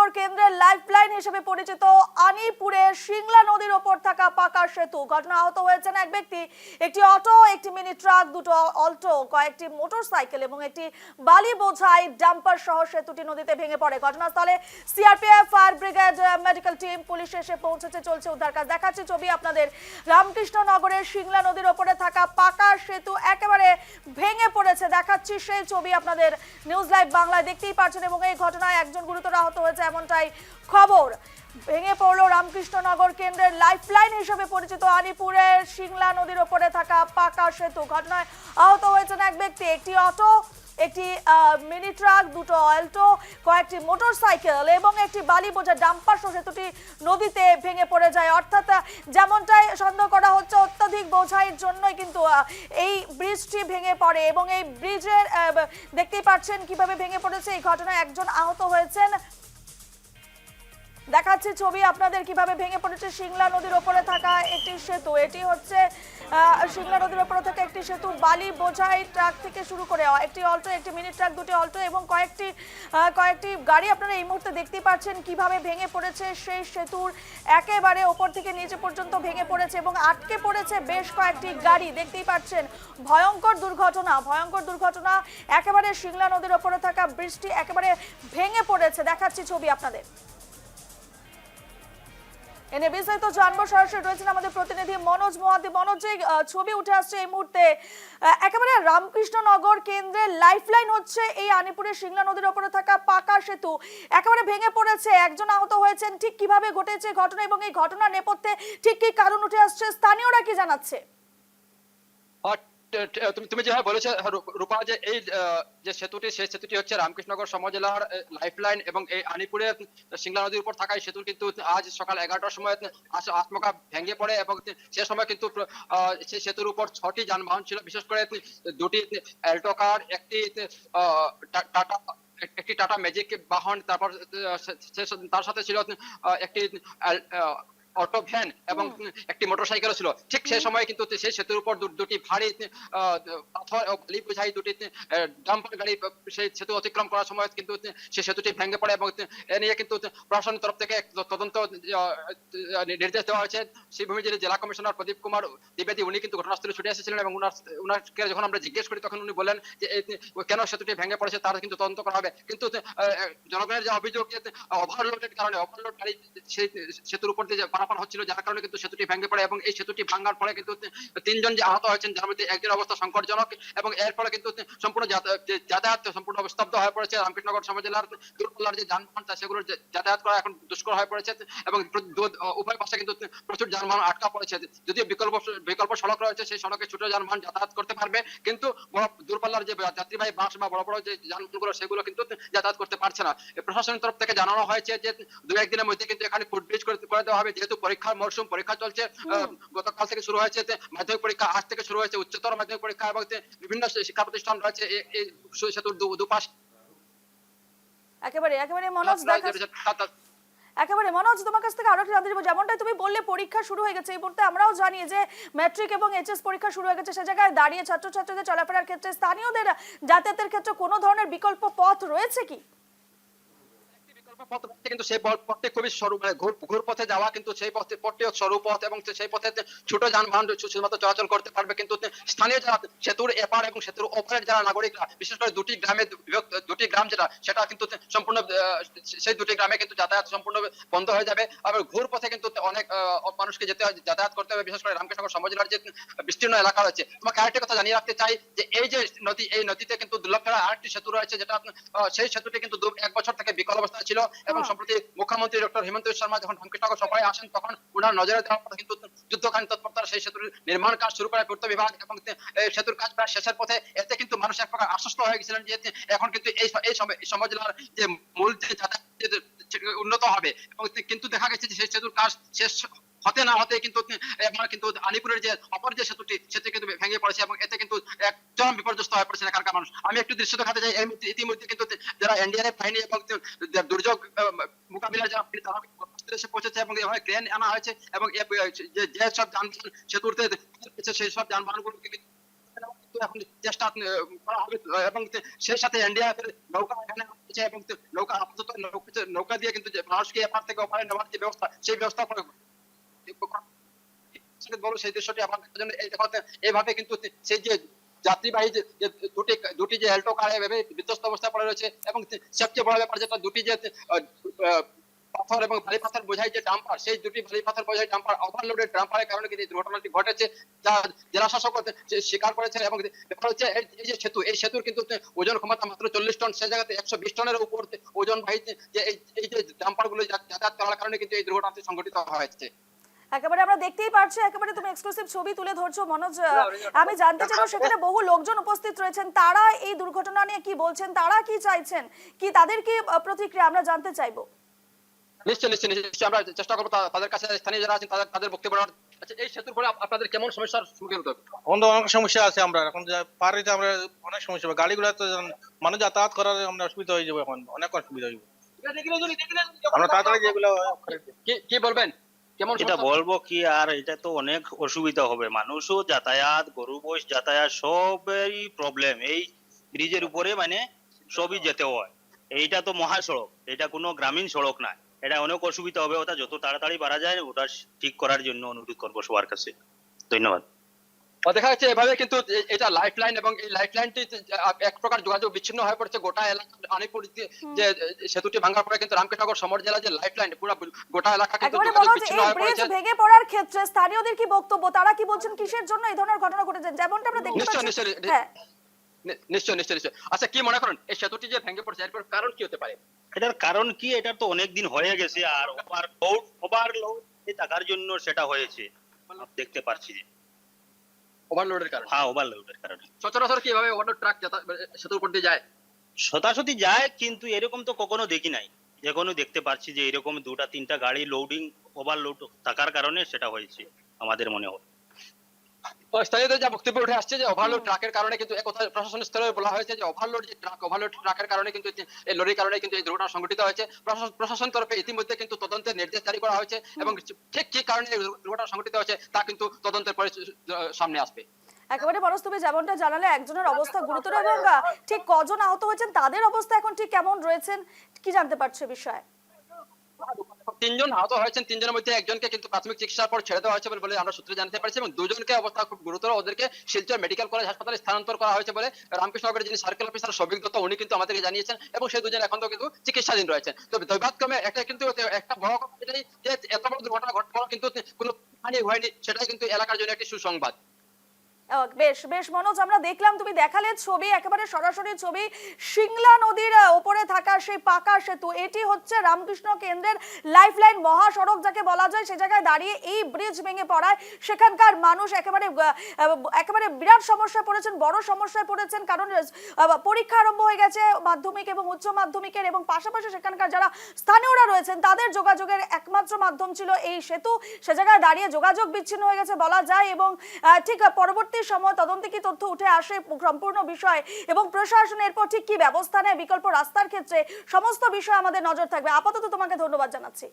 কৃষ্ণনগর কেন্দ্রের লাইফলাইন হিসেবে পরিচিত আনিপুরে সিংলা নদীর ওপর থাকা পাকা সেতু ঘটনা আহত হয়েছেন এক ব্যক্তি। একটি অটো, একটি মিনি ট্রাক, দুটো অল্টো, কয়েকটি মোটরসাইকেল এবং একটি বালি বোঝাই ডাম্পার সহ সেতুটি নদীতে ভেঙে পড়ে। ঘটনাস্থলে CRPF, fire brigade, medical team, police এসে পৌঁছেছে। চলছে উদ্ধার কাজ। দেখাচ্ছি ছবি আপনাদের। রামকৃষ্ণনগরের সিংলা নদীর ওপরে থাকা পাকা সেতু একেবারে ভেঙে পড়েছে। দেখাচ্ছি সেই ছবি আপনাদের নিউজ লাইভ বাংলায়, দেখতেই পাচ্ছেন। এবং এই ঘটনায় একজন গুরুতর আহত হয়েছে এমনটাই খবর। ভেঙে পড়লো রামকৃষ্ণনগর কেন্দ্রের লাইফলাইন হিসেবে পরিচিত আনিপুরের সিংলা নদীর ওপরে থাকা পাকা সেতু। ঘটনায় আহত হয়েছেন এক ব্যক্তি। একটি অটো, একটি মিনি ট্রাক, দুটো অল্টো, কয়েকটি মোটরসাইকেল এবং একটি বালি বোঝা ডাম্পার সহ সেতুটি নদীতে ভেঙে পড়ে যায়। অর্থাৎ যেমনটাই সন্দেহ করা হচ্ছে, অত্যাধিক বোঝাইয়ের জন্যই কিন্তু এই ব্রিজটি ভেঙে পড়ে। এবং এই ব্রিজের দেখতেই পাচ্ছেন কিভাবে ভেঙে পড়েছে। এই ঘটনায় একজন আহত হয়েছেন। দেখাচ্ছি ছবি আপনাদের কিভাবে ভেঙে পড়েছে সিংলা নদীর ওপরে থাকা একটি সেতু। এটি হচ্ছে সিংলা নদীর ওপরে থাকা একটি সেতু। বালি বোঝাই ট্রাক থেকে শুরু করে একটি অল্টো, একটি মিনি ট্রাক, দুটি অল্টো এবং কয়েকটি গাড়ি আপনারা এই মুহূর্তে দেখতে পাচ্ছেন কিভাবে ভেঙে পড়েছে। সেই সেতুর একেবারে ওপর থেকে নিচে পর্যন্ত ভেঙে পড়েছে এবং আটকে পড়েছে বেশ কয়েকটি গাড়ি। দেখতেই পাচ্ছেন ভয়ঙ্কর দুর্ঘটনা। একেবারে সিংলা নদীর ওপরে থাকা ব্রিজটি একেবারে ভেঙে পড়েছে। দেখাচ্ছি ছবি আপনাদের। এনে বিস্তারিত জানবো, সরাসরি রয়েছেন আমাদের প্রতিনিধি মনোজ মোহান্তি। মনোজ, যে ছবি উঠে আসছে এই মুহূর্তে, একেবারে রামকৃষ্ণনগর কেন্দ্রের লাইফলাইন হচ্ছে এই আনিপুরের সিংলা নদীর ওপরে থাকা পাকা সেতু, একেবারে ভেঙে পড়েছে। একজন আহত হয়েছেন। ঠিক কিভাবে ঘটেছে ঘটনা এবং এই ঘটনার নেপথ্যে ঠিক কি কারণ উঠে আসছে, স্থানীয়রা কি জানাচ্ছে? তুমি যেভাবে বলেছো রূপা, যে এই যে সেতুটি, সেই সেতুটি হচ্ছে রামকৃষ্ণনগর সমজেলার লাইফলাইন এবং এই আনিপুরে সিংলা নদীর উপর থাকা এই সেতু কিন্তু আজ সকাল 11টার সময় আচমকা ভেঙে পড়ে এবং সে সময় কিন্তু সেই সেতুর উপর 6টি যানবাহন ছিল, বিশেষ করে দুটি অ্যাল্টো কার, একটি টাটা ম্যাজিক বাহন, তারপর তার সাথে ছিল একটি অটো ভ্যান এবং একটি মোটরসাইকেল ছিল। ঠিক সেই সময় কিন্তু সেই সেতুর উপর দুটি ভারী পাথর ও বালি বোঝাই দুটি ডাম্পার গাড়ি সেই সেতু অতিক্রম করার সময় কিন্তু সেই সেতুটি ভেঙে পড়ে এবং এ নিয়ে কিন্তু প্রশাসনের তরফ থেকে তদন্ত নির্দেশ দেওয়া হয়েছে। শ্রীভূমি জেলা কমিশনার প্রদীপ কুমার দ্বিবেদী উনি কিন্তু ঘটনাস্থলে ছুটে এসেছিলেন এবং উনাকে যখন আমরা জিজ্ঞেস করি তখন উনি বলেন যে কেন সেতুটি ভেঙে পড়েছে তার কিন্তু তদন্ত করা হবে। কিন্তু জনগণের যে অভিযোগ ওভারলোডের কারণে ওভারলোড গাড়ি সেই সেতুর উপর দিয়ে পারাপার হচ্ছিল, যার কারণে কিন্তু সেতুটি ভেঙে পড়ে এবং এই সেতুটি ভাঙার ফলে কিন্তু 3জন যে আহত হয়েছেন, যার মধ্যে একজন অবস্থা সংকটজনক এবং এর ফলে কিন্তু সম্পূর্ণ যাতায়াত সম্পূর্ণ স্তব্ধ হয়ে পড়েছে। রামকৃষ্ণনগর সমজেলার দূরপাল্লার যে যানবাহন সেগুলোর যাতায়াত করা এখন দুষ্কর হয়ে পড়েছে এবং উভয় পাশে কিন্তু প্রচুর যানবাহন আটকা পড়েছে। যদিও বিকল্প সড়ক রয়েছে, সেই সড়কে ছোট যানবাহন যাতায়াত করতে পারবে, কিন্তু দূরপাল্লার যে যাত্রীবাহী বাস বা বড় বড় যে যানবাহনগুলো সেগুলো কিন্তু যাতায়াত করতে পারছে না। প্রশাসনের তরফ থেকে জানানো হয়েছে যে 2-1 দিনের মধ্যে কিন্তু এখানে ফুটব্রিজ করে দেওয়া হবে, যেহেতু পরীক্ষার মরশুম, পরীক্ষা চলছে। গতকাল থেকে শুরু হয়েছে মাধ্যমিক পরীক্ষা, আজ থেকে শুরু হয়েছে উচ্চতর মাধ্যমিক পরীক্ষা এবং বিভিন্ন শিক্ষা প্রতিষ্ঠান রয়েছে এই সেতুর দুপাশ। একেবারে মনোজ, তোমার কাছ থেকে আরো একটু জানতে চাইবো, যেমনটা তুমি বললে পরীক্ষা শুরু হয়ে গেছে এই মুহূর্তে, আমরাও জানি যে ম্যাট্রিক এবং এইচএস পরীক্ষা শুরু হয়ে গেছে। সে জায়গায় দাঁড়িয়ে ছাত্রছাত্রীদের চলাফেরার ক্ষেত্রে, স্থানীয়দের যাতায়াতের ক্ষেত্রে কোনো ধরনের বিকল্প পথ রয়েছে কি? কিন্তু সেই পথটি খুবই সরু, মানে ঘুর পথে যাওয়া, কিন্তু সেই পথটি সরু পথ এবং সেই পথে ছোট যানবাহন শুধুমাত্র চলাচল করতে পারবে। কিন্তু স্থানীয় যারা সেতুর এপার এবং সেতুর ওপারের যারা নাগরিকরা, বিশেষ করে দুটি গ্রাম সেটা কিন্তু সম্পূর্ণ সেই দুটি গ্রামে কিন্তু যাতায়াত সম্পূর্ণ বন্ধ হয়ে যাবে। আবার ঘুর পথে কিন্তু অনেক মানুষকে যাতায়াত করতে হবে, বিশেষ করে রামকৃষ্ণনগর সমজেলার যে বিস্তীর্ণ এলাকা রয়েছে। তোমাকে আরেকটি কথা জানিয়ে রাখতে চাই যে এই যে নদী, এই নদীতে কিন্তু দুর্লভছড়া আরেকটি সেতু রয়েছে, যেটা সেই সেতুটি কিন্তু 1 বছর থেকে বিকল অবস্থায় ছিল এবং সম্প্রতি মুখ্যমন্ত্রী ডক্টর হেমন্ত বিশ্ব শর্মা যখন রামকৃষ্ণনগর সভায় আসেন তখন ওনার নজরে দেওয়ার পর কিন্তু যুদ্ধকালীন তৎপরতার সেই সেতুর নির্মাণ কাজ শুরু করে পূর্ত বিভাগ এবং সেতুর কাজ প্রায় শেষের পথে। এতে কিন্তু মানুষ এক প্রকার আশ্বস্ত হয়ে গেছিলেন যে এখন কিন্তু এই সমজেলার যে মূল যে যাতায়াত উন্নত হবে। এবং কিন্তু দেখা গেছে যে সেই সেতুর কাজ শেষ হতে না হতে কিন্তু আলিপুরের যে অপর যে সেতুটি কিন্তু ভেঙে পড়েছে এবং এতে কিন্তু এক চরম বিপর্যস্ত হয়ে পড়েছে এখানকার মানুষ। আমি একটু দৃশ্য দেখাতে চাই। ইতিমধ্যে কিন্তু যারা এনডিআরএফ বাহিনী এবং দুর্যোগ মোকাবিলার যারা তারা এসে পৌঁছেছে এবং এভাবে ক্রেন আনা হয়েছে এবং যে সব যানবাহন সেতুতে সেই সব যানবাহনগুলোকে এখন চেষ্টা করা হবে এবং সেই সাথে এনডিআরএফ এর নৌকা এখানে আছে এবং নৌকা আপাতত নৌকা দিয়ে কিন্তু যে মানুষকে এপার থেকে ওপারে নেওয়ার যে ব্যবস্থা, সেই ব্যবস্থা বলো সেই দৃশ্যটি আমার জন্য এইভাবে কিন্তু সেই যে যাত্রীবাহী যে দুটি যে অ্যাল্টো কার এভাবে বিধ্বস্ত অবস্থায় পড়ে রয়েছে, এবং সবচেয়ে বড় ব্যাপার যেটা দুটি যে পাথর এবং ভারী পাথর বোঝাই যে ডাম্পার, সেই দুটি ভারী পাথর বোঝাই ডাম্পার ওভারলোডেড ডাম্পারের কারণে কিন্তু এই দুর্ঘটনাটি ঘটেছে, যা জেলা শাসক স্বীকার করেছেন। এবং ব্যাপার হচ্ছে এই যে সেতু, এই সেতুর কিন্তু ওজন ক্ষমতা মাত্র 40 টন, সে জায়গাতে 120 টনের উপর ওজনবাহী যে এই যে ডাম্পার গুলো যাতায়াত করার কারণে কিন্তু এই দুর্ঘটনাটি সংঘটিত হয়েছে। একেবারে আমরা দেখতেই পাচ্ছি, একেবারে তুমি এক্সক্লুসিভ ছবি তুলে ধরছো মনোজ। আমি জানতে চাইবো সেখানে বহু লোকজন উপস্থিত রয়েছেন, তারা এই দুর্ঘটনা নিয়ে কি বলছেন, তারা কি চাইছেন, কি তাদের কি প্রতিক্রিয়া আমরা জানতে চাইবো। নিশ্চয় নিশ্চয় নিশ্চয় আমরা চেষ্টা করবো তাদের কাছে, স্থানীয় যারা আছেন তাদের বক্তব্য। আচ্ছা, এই সেতুর ফলে আপনাদের কেমন সমস্যার সম্মুখীন হতে হবে? অনেক সমস্যা আছে, আমরা এখন পার হইতে আমরা অনেক সমস্যা হবে, গাড়িগুলো তো মানুষ যাতায়াত করার আমরা অসুবিধা হয়ে যাবো, এখন অনেক অসুবিধা হইব। আমরা তাড়াতাড়ি যেগুলো কি বলবেন, কেমন এটা বলবো কি, আর এটা তো অনেক অসুবিধা হবে, মানুষও যাতায়াত, গরু বয়স যাতায়াত সবই প্রবলেম। এই ব্রিজের উপরে মানে সবই যেতে হয়, এইটা তো মহাসড়ক, এটা কোনো গ্রামীণ সড়ক না, এটা অনেক অসুবিধা হবে। ওটা যত তাড়াতাড়ি পারা যায় ওটা ঠিক করার জন্য অনুরোধ করবো সবার কাছে। ধন্যবাদ। দেখা যাচ্ছে এভাবে কিন্তু এটা লাইফ লাইন, এবং এই লাইফ লাইনটি এক প্রকার যোগাযোগ বিচ্ছিন্ন হয়ে পড়েছে গোটা এলাকা। আনিপুর যে সেতুটি ভাঙার পরে কিন্তু রামকৃষ্ণনগর সমর জেলা যে লাইফ লাইন, পুরো গোটা এলাকা কিন্তু একেবারে যোগাযোগ মনোজ, বিচ্ছিন্ন এই হয়ে ব্রিজ পড়েছে। ভেঙে পড়ার ক্ষেত্রে স্থানীয়দের কি বক্তব্য, তারা কি বলছেন, কিসের জন্য এই ধরনের ঘটনা ঘটেছে, যেমনটা আমরা দেখতে নিশ্চয় পাচ্ছি। নিশ্চয় হ্যাঁ, নিশ্চয় নিশ্চয় নিশ্চয়। আচ্ছা, কি মনে করেন এই সেতুটি যে ভেঙে পড়ছে এর কারণ কি হতে পারে? এটার কারণ কি, এটা তো অনেক দিন হয়ে গেছে, আর ওভারলোড থাকার জন্য সেটা হয়েছে, দেখতে পাচ্ছি যে ওভারলোডের কারণে। হ্যাঁ, ওভারলোডের কারণে। সচরাচর কি এভাবে ওভারলোড ট্রাক সেতুর উপর দিয়ে যায়? শতাশতি যায়, কিন্তু এরকম তো কখনো দেখি নাই। এখনো দেখতে পাচ্ছি যে এরকম দুটা তিনটা গাড়ি লোডিং ওভারলোড থাকার কারণে সেটা হয়েছে আমাদের মনে হয়। স্থানীয়দের যা বক্তব্য উঠে আসছে যে ওভারলোড ট্রাকের কারণে কিন্তু একথা প্রশাসন স্তরে বলা হয়েছে যে ওভারলোড ট্রাকের কারণে কিন্তু এই লরির কারণে কিন্তু এই দুর্ঘটনা সংঘটিত হয়েছে। প্রশাসন তরফে ইতিমধ্যে কিন্তু তদন্তের নির্দেশ জারি করা হয়েছে, এবং ঠিক কি কারণে এই দুর্ঘটনা সংঘটিত হয়েছে তা কিন্তু তদন্তের পরে সামনে আসবে। একেবারে মনোজ, তুমি যেমনটা জানালে একজনের অবস্থা গুরুতর, এবং ঠিক কজন আহত হয়েছেন, তাদের অবস্থা এখন ঠিক কেমন রয়েছেন, কি জানতে পারছো এ বিষয়ে? 3 জন আহত হয়েছেন, 3 জনের মধ্যে একজনকে কিন্তু প্রাথমিক চিকিৎসার পর ছেড়ে দেওয়া হয়েছে বলে আমরা সূত্রে জানতে পারছি, এবং দুজনকে অবস্থা খুব গুরুতর, ওদেরকে শিলচর মেডিকেল কলেজ হাসপাতালে স্থানান্তর করা হয়েছে বলে রামকৃষ্ণনগরের যিনি সার্কেল অফিসার সৌভিক দত্ত উনি কিন্তু আমাদেরকে জানিয়েছেন, এবং সেই দুজন এখন তো কিন্তু চিকিৎসাধীন রয়েছেন। তবে দুর্ভাগ্যক্রমে এটা কিন্তু একটা বড় কথা এটাই যে এত বড় দুর্ঘটনা ঘটার পর কিন্তু কোনো হানি হয়নি, সেটাই কিন্তু এলাকার জন্য একটি সুসংবাদ। বেশ বেশ মনোজ, আমরা দেখলাম, তুমি দেখালে ছবি, একেবারে সরাসরি ছবি, সিংলা নদীর উপরে থাকা সেই পাকা সেতু, এটি হচ্ছে রামকৃষ্ণ কেন্দ্রের লাইফলাইন মহাসড়ক যাকে বলা যায়, সে জায়গায় দাঁড়িয়ে এই ব্রিজ ভেঙে পড়ায় সেখানকার মানুষ একেবারে বিরাট সমস্যায় পড়েছেন, বড় সমস্যায় পড়েছেন, কারণ পরীক্ষা আরম্ভ হয়ে গেছে মাধ্যমিক এবং উচ্চ মাধ্যমিকের, এবং পাশাপাশি সেখানকার যারা স্থানীয়রা রয়েছেন তাদের যোগাযোগের একমাত্র মাধ্যম ছিল এই সেতু, সে জায়গায় দাঁড়িয়ে যোগাযোগ বিচ্ছিন্ন হয়ে গেছে বলা যায়। এবং ঠিক পরবর্তী সময় তদন্তে কি তথ্য উঠে আসে সম্পূর্ণ বিষয়, এবং প্রশাসন এরপর ঠিক কি ব্যবস্থা নেয় বিকল্প রাস্তার ক্ষেত্রে, সমস্ত বিষয় আমাদের নজর থাকবে। আপাতত তোমাকে ধন্যবাদ জানাচ্ছি।